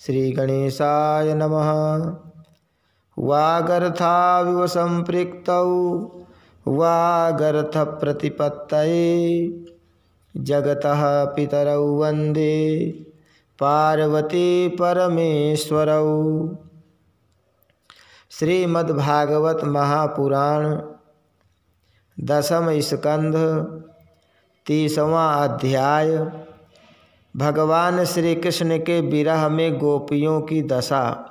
श्री गणेशाय नमः। वागर्थाविव संपृक्तौ वागर्थ प्रतिपत्तये जगतः पितरौ वन्दे पार्वती परमेश्वरौ। श्रीमद्भागवत महापुराण दशम स्कंध 30वां अध्याय। भगवान श्री कृष्ण के विरह में गोपियों की दशा।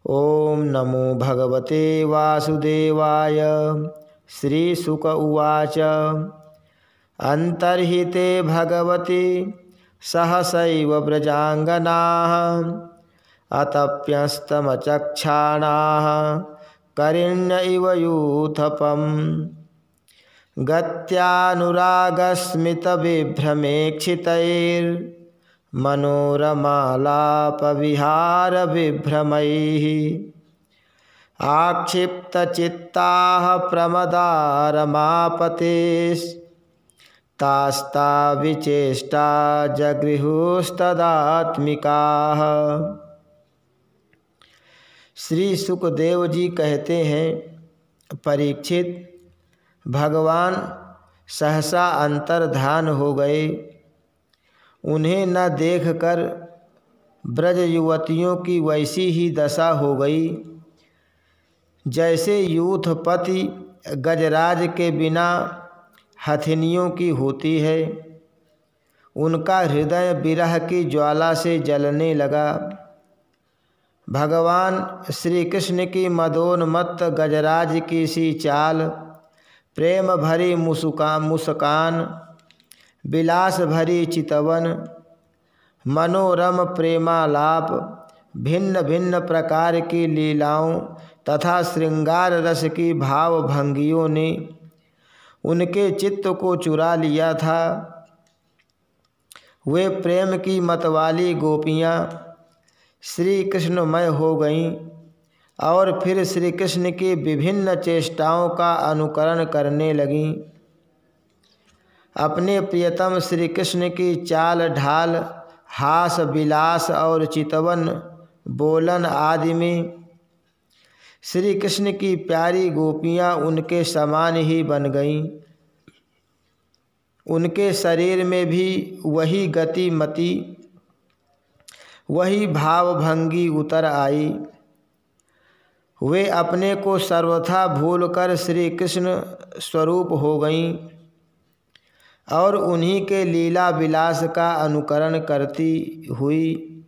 ओम नमो भगवते वासुदेवाय। श्री शुक उवाच अंतर्हिते भगवती सहसैव व्रजांगनाः अतप्यस्तमचक्षाणाः करिण्य इव यूथपम् गत्यानुरागस्मितबिभ्रमेक्षितैर्मनोरमालापविहारविभ्रमैः आक्षिप्तचित्ताः प्रमदारमापतेस्तास्ता विचेष्टा जगृहुस्तदात्मिकाः। श्री सुखदेव जी कहते हैं, परीक्षित, भगवान सहसा अंतर्धान हो गए। उन्हें न देखकर ब्रज युवतियों की वैसी ही दशा हो गई जैसे यूथपति गजराज के बिना हथिनियों की होती है। उनका हृदय विरह की ज्वाला से जलने लगा। भगवान श्री कृष्ण की मदोन्मत्त गजराज की सी चाल, प्रेम भरी मुस्कान, विलास भरी चितवन, मनोरम प्रेमालाप, भिन्न भिन्न प्रकार की लीलाओं तथा श्रृंगार रस की भाव भंगियों ने उनके चित्त को चुरा लिया था। वे प्रेम की मतवाली गोपियाँ श्री कृष्णमय हो गईं और फिर श्री कृष्ण की विभिन्न चेष्टाओं का अनुकरण करने लगीं। अपने प्रियतम श्री कृष्ण की चाल ढाल, हास विलास और चितवन बोलन आदि में श्री कृष्ण की प्यारी गोपियाँ उनके समान ही बन गईं। उनके शरीर में भी वही गति मति, वही भावभंगी उतर आई। वे अपने को सर्वथा भूलकर श्री कृष्ण स्वरूप हो गईं और उन्हीं के लीला विलास का अनुकरण करती हुई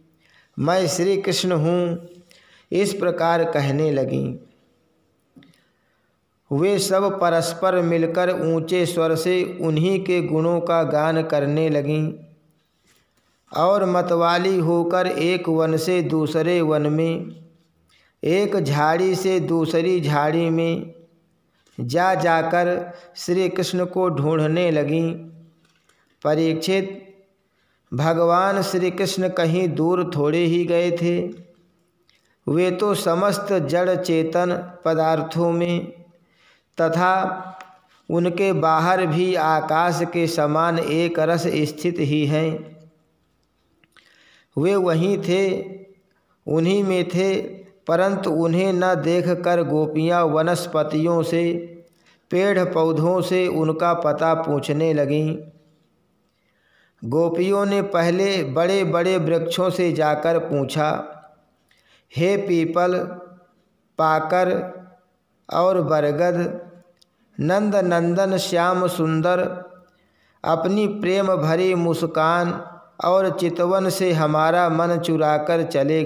मैं श्री कृष्ण हूँ, इस प्रकार कहने लगीं। वे सब परस्पर मिलकर ऊंचे स्वर से उन्हीं के गुणों का गान करने लगीं और मतवाली होकर एक वन से दूसरे वन में, एक झाड़ी से दूसरी झाड़ी में जा जाकर श्री कृष्ण को ढूंढने लगीं। परीक्षित, भगवान श्री कृष्ण कहीं दूर थोड़े ही गए थे। वे तो समस्त जड़ चेतन पदार्थों में तथा उनके बाहर भी आकाश के समान एक रस स्थित ही हैं। वे वहीं थे, उन्हीं में थे, परंतु उन्हें न देखकर गोपियाँ वनस्पतियों से, पेड़ पौधों से उनका पता पूछने लगीं। गोपियों ने पहले बड़े बड़े वृक्षों से जाकर पूछा, हे पीपल, पाकर और बरगद, नंद नंदन श्याम सुंदर, अपनी प्रेम भरी मुस्कान और चितवन से हमारा मन चुराकर चले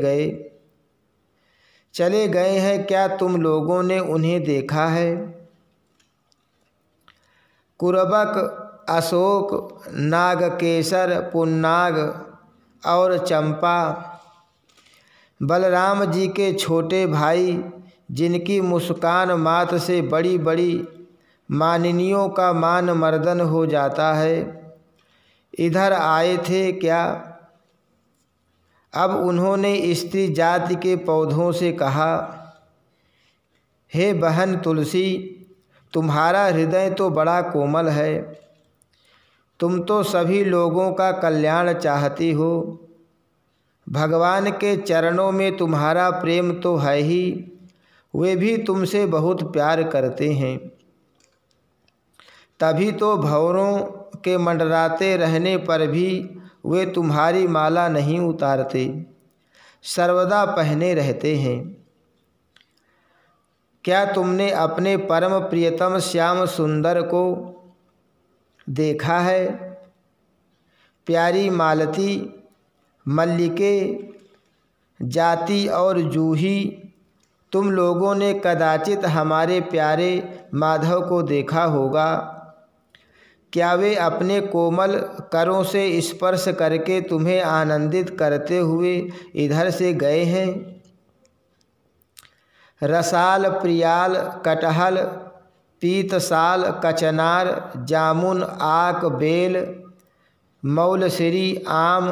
गए हैं, क्या तुम लोगों ने उन्हें देखा है? कुरबक, अशोक, नागकेसर, पुन्नाग और चंपा, बलराम जी के छोटे भाई जिनकी मुस्कान मात्र से बड़ी बड़ी मानिनियों का मान मर्दन हो जाता है, इधर आए थे क्या? अब उन्होंने स्त्री जाति के पौधों से कहा, हे बहन तुलसी, तुम्हारा हृदय तो बड़ा कोमल है, तुम तो सभी लोगों का कल्याण चाहती हो। भगवान के चरणों में तुम्हारा प्रेम तो है ही, वे भी तुमसे बहुत प्यार करते हैं। तभी तो भंवरों के मंडराते रहने पर भी वे तुम्हारी माला नहीं उतारते, सर्वदा पहने रहते हैं। क्या तुमने अपने परम प्रियतम श्याम सुंदर को देखा है? प्यारी मालती, मल्लिके, जाति और जूही, तुम लोगों ने कदाचित हमारे प्यारे माधव को देखा होगा। क्या वे अपने कोमल करों से स्पर्श करके तुम्हें आनंदित करते हुए इधर से गए हैं? रसाल, प्रियाल, कटहल, पीतसाल, कचनार, जामुन, आक, बेल, मौलसिरी, आम,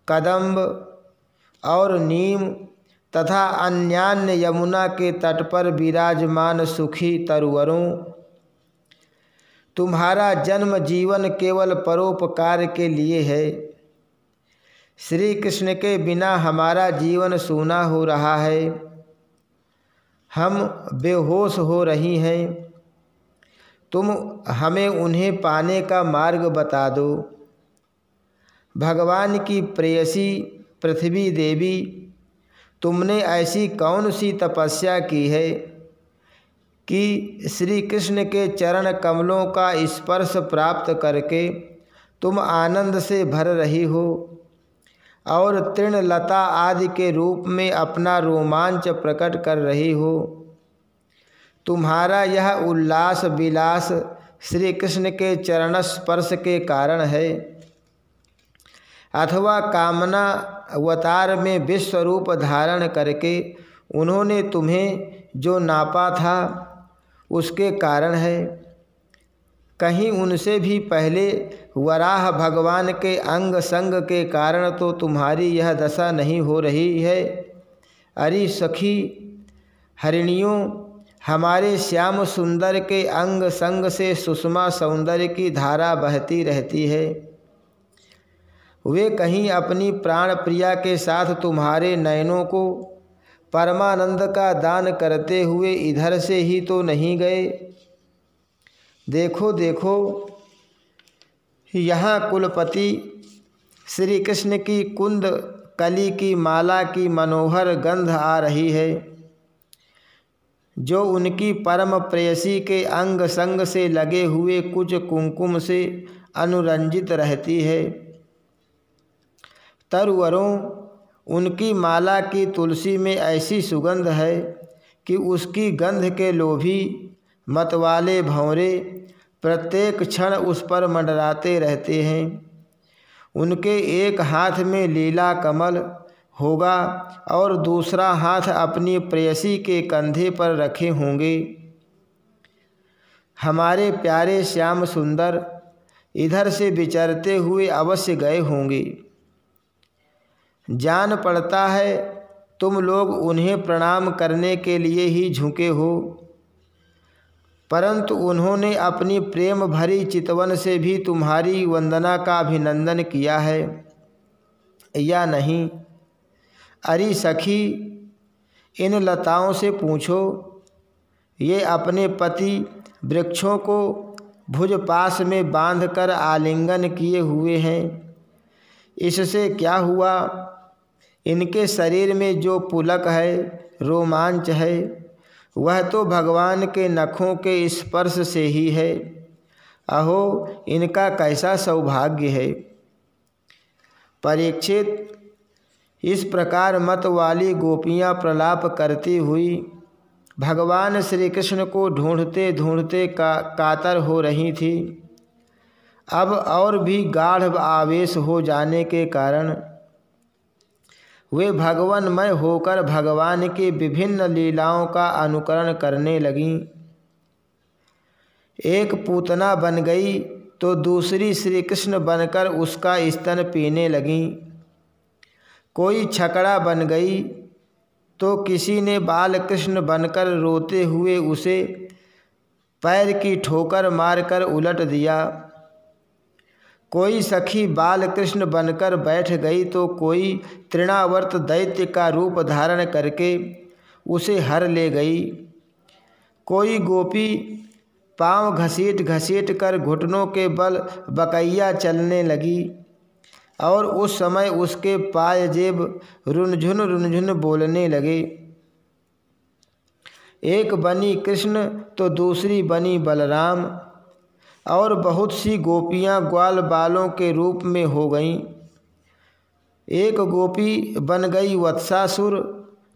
कदम्ब और नीम तथा अन्यान्य यमुना के तट पर विराजमान सुखी तरुवरों, तुम्हारा जन्म जीवन केवल परोपकार के लिए है। श्री कृष्ण के बिना हमारा जीवन सूना हो रहा है, हम बेहोश हो रही हैं। तुम हमें उन्हें पाने का मार्ग बता दो। भगवान की प्रेयसी पृथ्वी देवी, तुमने ऐसी कौन सी तपस्या की है कि श्री कृष्ण के चरण कमलों का स्पर्श प्राप्त करके तुम आनंद से भर रही हो और तृणलता आदि के रूप में अपना रोमांच प्रकट कर रही हो? तुम्हारा यह उल्लास विलास श्री कृष्ण के चरण स्पर्श के कारण है, अथवा कामना अवतार में विश्वरूप धारण करके उन्होंने तुम्हें जो नापा था उसके कारण है? कहीं उनसे भी पहले वराह भगवान के अंग संग के कारण तो तुम्हारी यह दशा नहीं हो रही है। अरे सखी हरिणियों, हमारे श्याम सुंदर के अंग संग से सुषमा सौंदर्य की धारा बहती रहती है। वे कहीं अपनी प्राण प्रिया के साथ तुम्हारे नयनों को परमानंद का दान करते हुए इधर से ही तो नहीं गए। देखो देखो, यहाँ कुलपति श्री कृष्ण की कुंद कली की माला की मनोहर गंध आ रही है, जो उनकी परम प्रेयसी के अंग संग से लगे हुए कुछ कुंकुम से अनुरंजित रहती है। तरुवरों, उनकी माला की तुलसी में ऐसी सुगंध है कि उसकी गंध के लोभी मतवाले भंवरे प्रत्येक क्षण उस पर मंडराते रहते हैं। उनके एक हाथ में लीला कमल होगा और दूसरा हाथ अपनी प्रेयसी के कंधे पर रखे होंगे। हमारे प्यारे श्याम सुंदर इधर से विचरते हुए अवश्य गए होंगे। जान पड़ता है तुम लोग उन्हें प्रणाम करने के लिए ही झुके हो, परंतु उन्होंने अपनी प्रेम भरी चितवन से भी तुम्हारी वंदना का अभिनंदन किया है या नहीं? अरे सखी, इन लताओं से पूछो, ये अपने पति वृक्षों को भुज पास में बांधकर आलिंगन किए हुए हैं। इससे क्या हुआ? इनके शरीर में जो पुलक है, रोमांच है, वह तो भगवान के नखों के स्पर्श से ही है। अहो, इनका कैसा सौभाग्य है। परीक्षित, इस प्रकार मत वाली गोपियाँ प्रलाप करती हुई भगवान श्री कृष्ण को ढूंढते ढूंढते कातर हो रही थी। अब और भी गाढ़ आवेश हो जाने के कारण वे भगवानमय होकर भगवान की विभिन्न लीलाओं का अनुकरण करने लगीं। एक पूतना बन गई तो दूसरी श्री कृष्ण बनकर उसका स्तन पीने लगीं। कोई छकड़ा बन गई तो किसी ने बाल कृष्ण बनकर रोते हुए उसे पैर की ठोकर मारकर उलट दिया। कोई सखी बाल कृष्ण बनकर बैठ गई तो कोई तृणावर्त दैत्य का रूप धारण करके उसे हर ले गई। कोई गोपी पांव घसीट घसीट कर घुटनों के बल बकैया चलने लगी और उस समय उसके पाय जेब रुनझुन बोलने लगे। एक बनी कृष्ण तो दूसरी बनी बलराम और बहुत सी गोपियां ग्वाल बालों के रूप में हो गईं। एक गोपी बन गई वत्सासुर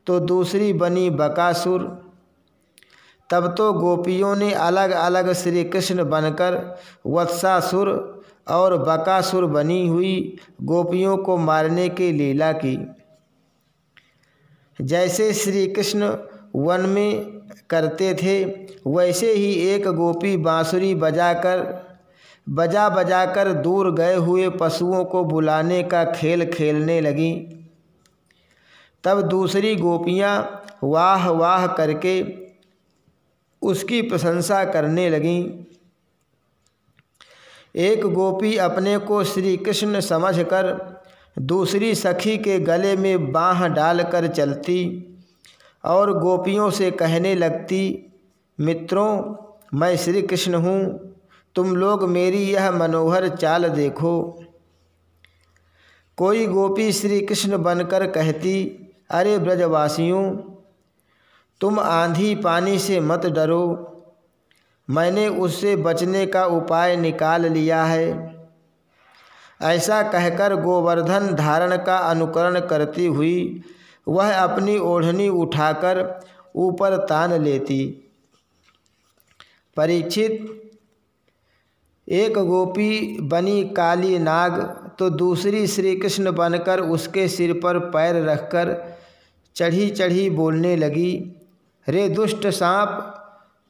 तो दूसरी बनी बकासुर। तब तो गोपियों ने अलग अलग श्री कृष्ण बनकर वत्सासुर और बकासुर बनी हुई गोपियों को मारने की लीला की। जैसे श्री कृष्ण वन में करते थे वैसे ही एक गोपी बांसुरी बजा बजाकर दूर गए हुए पशुओं को बुलाने का खेल खेलने लगी। तब दूसरी गोपियां वाह वाह करके उसकी प्रशंसा करने लगीं। एक गोपी अपने को श्री कृष्ण समझकर दूसरी सखी के गले में बाँह डालकर चलती और गोपियों से कहने लगती, मित्रों, मैं श्री कृष्ण हूँ, तुम लोग मेरी यह मनोहर चाल देखो। कोई गोपी श्री कृष्ण बनकर कहती, अरे ब्रजवासियों, तुम आंधी पानी से मत डरो, मैंने उससे बचने का उपाय निकाल लिया है। ऐसा कहकर गोवर्धन धारण का अनुकरण करती हुई वह अपनी ओढ़नी उठाकर ऊपर तान लेती। परीक्षित, एक गोपी बनी काली नाग तो दूसरी श्री कृष्ण बनकर उसके सिर पर पैर रखकर चढ़ी चढ़ी बोलने लगी, रे दुष्ट सांप,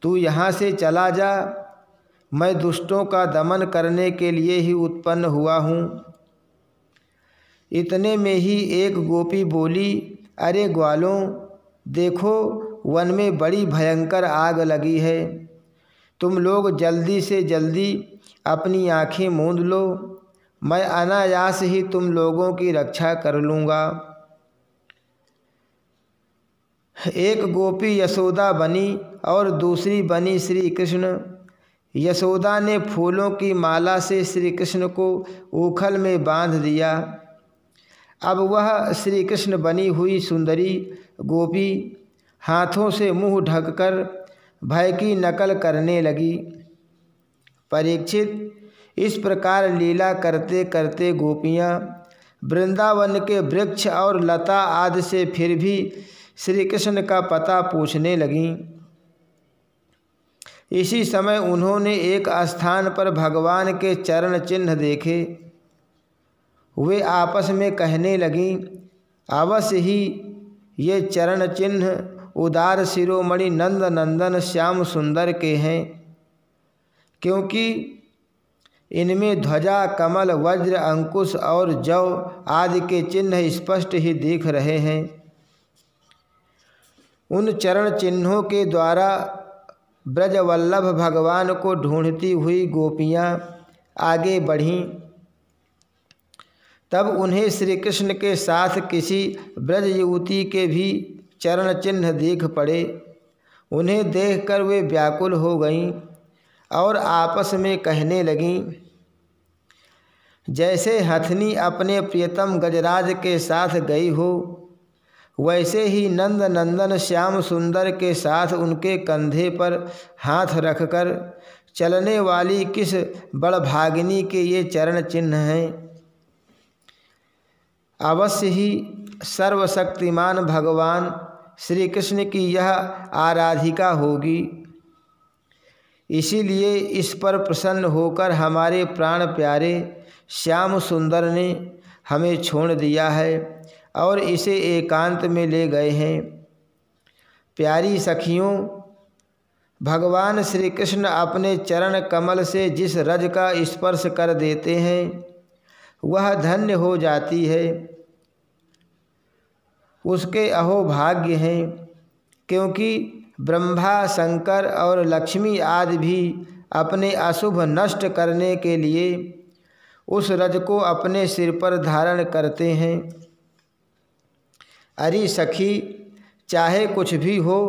तू यहाँ से चला जा, मैं दुष्टों का दमन करने के लिए ही उत्पन्न हुआ हूँ। इतने में ही एक गोपी बोली, अरे ग्वालों, देखो वन में बड़ी भयंकर आग लगी है, तुम लोग जल्दी से जल्दी अपनी आँखें मूंद लो, मैं अनायास ही तुम लोगों की रक्षा कर लूँगा। एक गोपी यशोदा बनी और दूसरी बनी श्री कृष्ण। यशोदा ने फूलों की माला से श्री कृष्ण को ऊखल में बांध दिया। अब वह श्री कृष्ण बनी हुई सुंदरी गोपी हाथों से मुंह ढककर भय की नकल करने लगी। परीक्षित, इस प्रकार लीला करते करते गोपियाँ वृंदावन के वृक्ष और लता आदि से फिर भी श्री कृष्ण का पता पूछने लगीं। इसी समय उन्होंने एक स्थान पर भगवान के चरण चिन्ह देखे। वे आपस में कहने लगीं, अवश्य ही ये चरण चिन्ह उदार शिरोमणि नंद नंदन श्याम सुंदर के हैं, क्योंकि इनमें ध्वजा, कमल, वज्र, अंकुश और जौ आदि के चिन्ह स्पष्ट ही दिख रहे हैं। उन चरण चिन्हों के द्वारा ब्रजवल्लभ भगवान को ढूंढती हुई गोपियाँ आगे बढ़ीं। तब उन्हें श्री कृष्ण के साथ किसी ब्रज युवती के भी चरण चिन्ह दिख पड़े। उन्हें देखकर वे व्याकुल हो गईं और आपस में कहने लगीं, जैसे हथनी अपने प्रियतम गजराज के साथ गई हो, वैसे ही नंद नंदन श्याम सुंदर के साथ उनके कंधे पर हाथ रखकर चलने वाली किस बड़भागिनी के ये चरण चिन्ह हैं। अवश्य ही सर्वशक्तिमान भगवान श्री कृष्ण की यह आराधिका होगी। इसीलिए इस पर प्रसन्न होकर हमारे प्राण प्यारे श्याम सुंदर ने हमें छोड़ दिया है और इसे एकांत में ले गए हैं। प्यारी सखियों, भगवान श्री कृष्ण अपने चरण कमल से जिस रज का स्पर्श कर देते हैं वह धन्य हो जाती है। उसके अहोभाग्य हैं, क्योंकि ब्रह्मा, शंकर और लक्ष्मी आदि भी अपने अशुभ नष्ट करने के लिए उस रज को अपने सिर पर धारण करते हैं। अरे सखी, चाहे कुछ भी हो,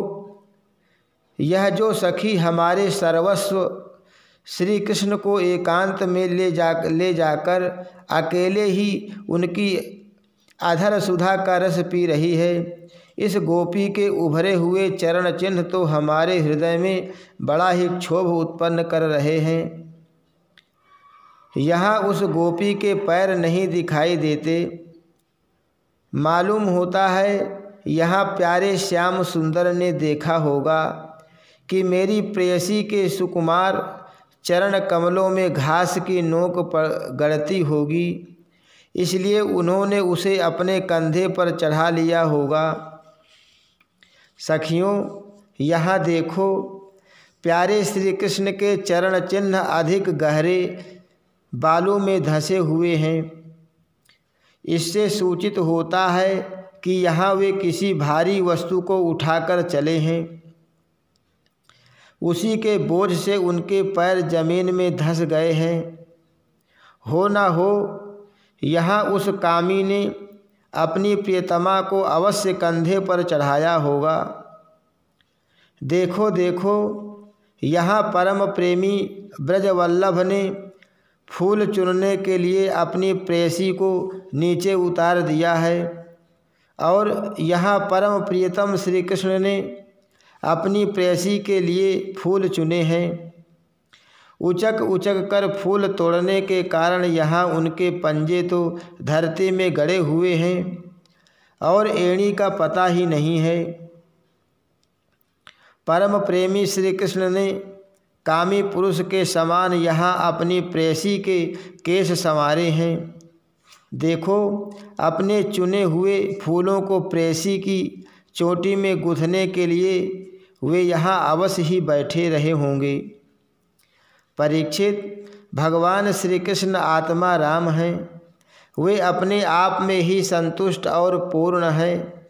यह जो सखी हमारे सर्वस्व श्री कृष्ण को एकांत में ले जाकर अकेले ही उनकी अधर सुधा का रस पी रही है, इस गोपी के उभरे हुए चरण चिन्ह तो हमारे हृदय में बड़ा ही क्षोभ उत्पन्न कर रहे हैं। यहाँ उस गोपी के पैर नहीं दिखाई देते। मालूम होता है यहाँ प्यारे श्याम सुंदर ने देखा होगा कि मेरी प्रेयसी के सुकुमार चरण कमलों में घास की नोक पर गड़ती होगी, इसलिए उन्होंने उसे अपने कंधे पर चढ़ा लिया होगा। सखियों, यहाँ देखो, प्यारे श्री कृष्ण के चरण चिन्ह अधिक गहरे बालों में धंसे हुए हैं। इससे सूचित होता है कि यहाँ वे किसी भारी वस्तु को उठाकर चले हैं। उसी के बोझ से उनके पैर जमीन में धंस गए हैं। हो न हो यहाँ उस कामी ने अपनी प्रियतमा को अवश्य कंधे पर चढ़ाया होगा। देखो देखो, यहाँ परम प्रेमी ब्रजवल्लभ ने फूल चुनने के लिए अपनी प्रेयसी को नीचे उतार दिया है और यहाँ परम प्रियतम श्री कृष्ण ने अपनी प्रेयसी के लिए फूल चुने हैं। उचक उचक कर फूल तोड़ने के कारण यहाँ उनके पंजे तो धरती में गड़े हुए हैं और एड़ी का पता ही नहीं है। परम प्रेमी श्री कृष्ण ने कामी पुरुष के समान यहाँ अपनी प्रेयसी के केश संवारे हैं। देखो, अपने चुने हुए फूलों को प्रेयसी की चोटी में गूंथने के लिए वे यहाँ अवश्य ही बैठे रहे होंगे। परीक्षित, भगवान श्री कृष्ण आत्मा राम हैं। वे अपने आप में ही संतुष्ट और पूर्ण हैं।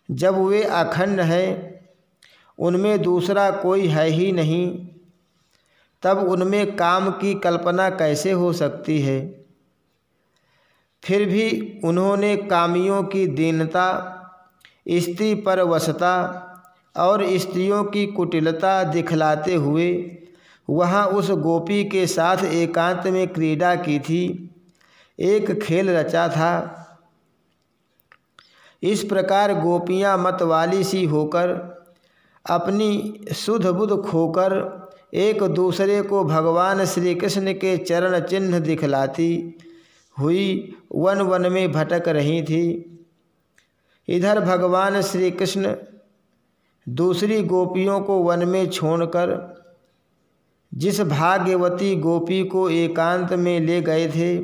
जब वे अखंड हैं, उनमें दूसरा कोई है ही नहीं, तब उनमें काम की कल्पना कैसे हो सकती है। फिर भी उन्होंने कामियों की दीनता, स्त्री पर वशता और स्त्रियों की कुटिलता दिखलाते हुए वहाँ उस गोपी के साथ एकांत में क्रीड़ा की थी, एक खेल रचा था। इस प्रकार गोपियाँ मतवाली सी होकर, अपनी सुध बुध खोकर एक दूसरे को भगवान श्री कृष्ण के चरण चिन्ह दिखलाती हुई वन वन में भटक रही थी। इधर भगवान श्री कृष्ण दूसरी गोपियों को वन में छोड़कर जिस भाग्यवती गोपी को एकांत में ले गए थे,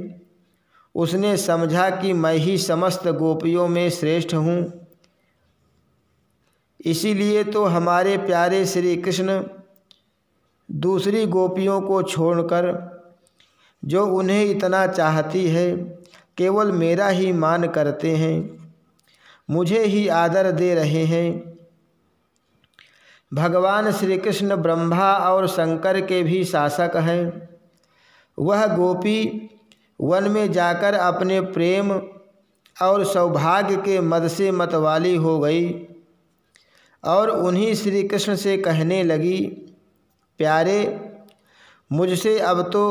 उसने समझा कि मैं ही समस्त गोपियों में श्रेष्ठ हूँ। इसीलिए तो हमारे प्यारे श्री कृष्ण दूसरी गोपियों को छोड़कर, जो उन्हें इतना चाहती है, केवल मेरा ही मान करते हैं, मुझे ही आदर दे रहे हैं। भगवान श्री कृष्ण ब्रह्मा और शंकर के भी शासक हैं। वह गोपी वन में जाकर अपने प्रेम और सौभाग्य के मद से मतवाली हो गई और उन्हीं श्री कृष्ण से कहने लगी, प्यारे, मुझसे अब तो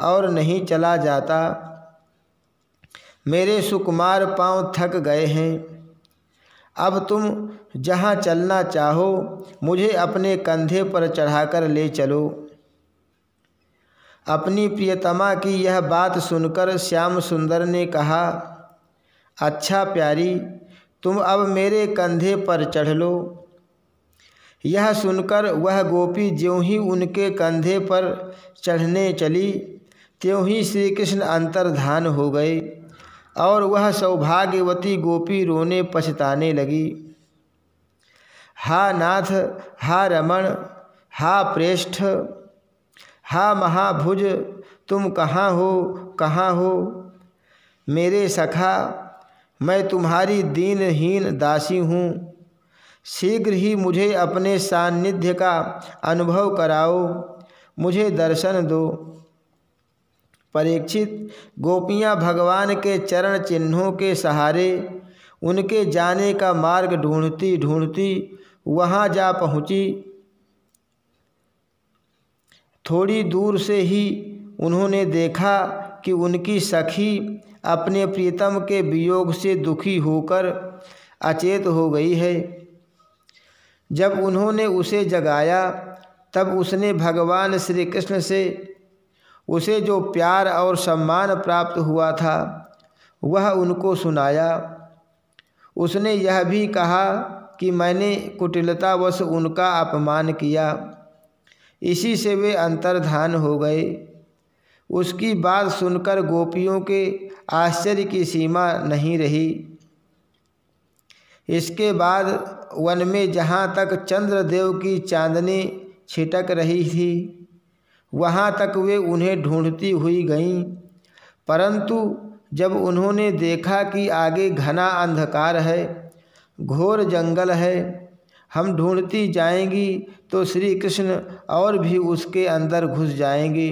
और नहीं चला जाता, मेरे सुकुमार पांव थक गए हैं। अब तुम जहाँ चलना चाहो मुझे अपने कंधे पर चढ़ाकर ले चलो। अपनी प्रियतमा की यह बात सुनकर श्याम सुंदर ने कहा, अच्छा प्यारी, तुम अब मेरे कंधे पर चढ़ लो। यह सुनकर वह गोपी ज्यों ही उनके कंधे पर चढ़ने चली, त्यों ही श्री कृष्ण अंतर्धान हो गए और वह सौभाग्यवती गोपी रोने पछताने लगी। हा नाथ, हा रमण, हा प्रेष्ठ, हा महाभुज, तुम कहाँ हो, कहाँ हो? मेरे सखा, मैं तुम्हारी दीनहीन दासी हूँ। शीघ्र ही मुझे अपने सान्निध्य का अनुभव कराओ, मुझे दर्शन दो। परीक्षित, गोपियाँ भगवान के चरण चिन्हों के सहारे उनके जाने का मार्ग ढूंढती ढूंढती वहाँ जा पहुँची। थोड़ी दूर से ही उन्होंने देखा कि उनकी सखी अपने प्रीतम के वियोग से दुखी होकर अचेत हो गई है। जब उन्होंने उसे जगाया तब उसने भगवान श्री कृष्ण से उसे जो प्यार और सम्मान प्राप्त हुआ था वह उनको सुनाया। उसने यह भी कहा कि मैंने कुटिलतावश उनका अपमान किया, इसी से वे अंतर्धान हो गए। उसकी बात सुनकर गोपियों के आश्चर्य की सीमा नहीं रही। इसके बाद वन में जहाँ तक चंद्रदेव की चांदनी छिटक रही थी वहाँ तक वे उन्हें ढूंढती हुई गईं, परंतु जब उन्होंने देखा कि आगे घना अंधकार है, घोर जंगल है, हम ढूंढती जाएंगी तो श्री कृष्ण और भी उसके अंदर घुस जाएंगे,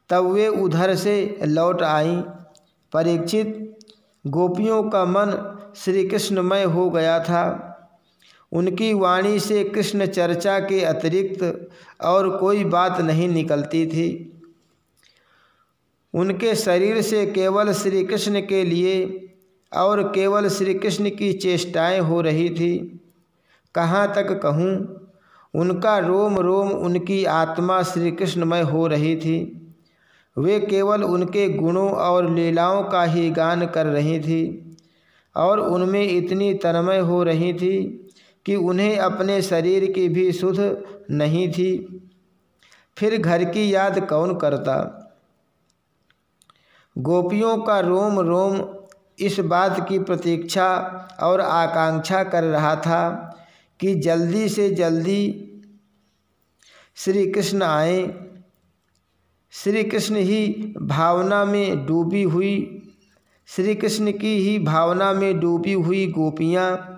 तब वे उधर से लौट आईं। परीक्षित, गोपियों का मन श्री कृष्णमय हो गया था। उनकी वाणी से कृष्ण चर्चा के अतिरिक्त और कोई बात नहीं निकलती थी। उनके शरीर से केवल श्री कृष्ण के लिए और केवल श्री कृष्ण की चेष्टाएं हो रही थी। कहाँ तक कहूँ, उनका रोम रोम उनकी आत्मा श्री कृष्णमय हो रही थी। वे केवल उनके गुणों और लीलाओं का ही गान कर रही थी और उनमें इतनी तन्मय हो रही थी कि उन्हें अपने शरीर की भी सुध नहीं थी। फिर घर की याद कौन करता। गोपियों का रोम रोम इस बात की प्रतीक्षा और आकांक्षा कर रहा था कि जल्दी से जल्दी श्री कृष्ण आए। श्री कृष्ण ही भावना में डूबी हुई श्री कृष्ण की ही भावना में डूबी हुई गोपियाँ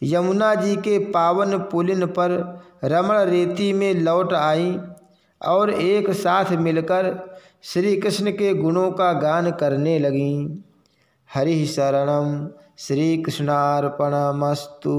यमुना जी के पावन पुलिन पर रमण रेती में लौट आईं और एक साथ मिलकर श्री कृष्ण के गुणों का गान करने लगीं। हरि शरणम श्री कृष्णार्पणमस्तु।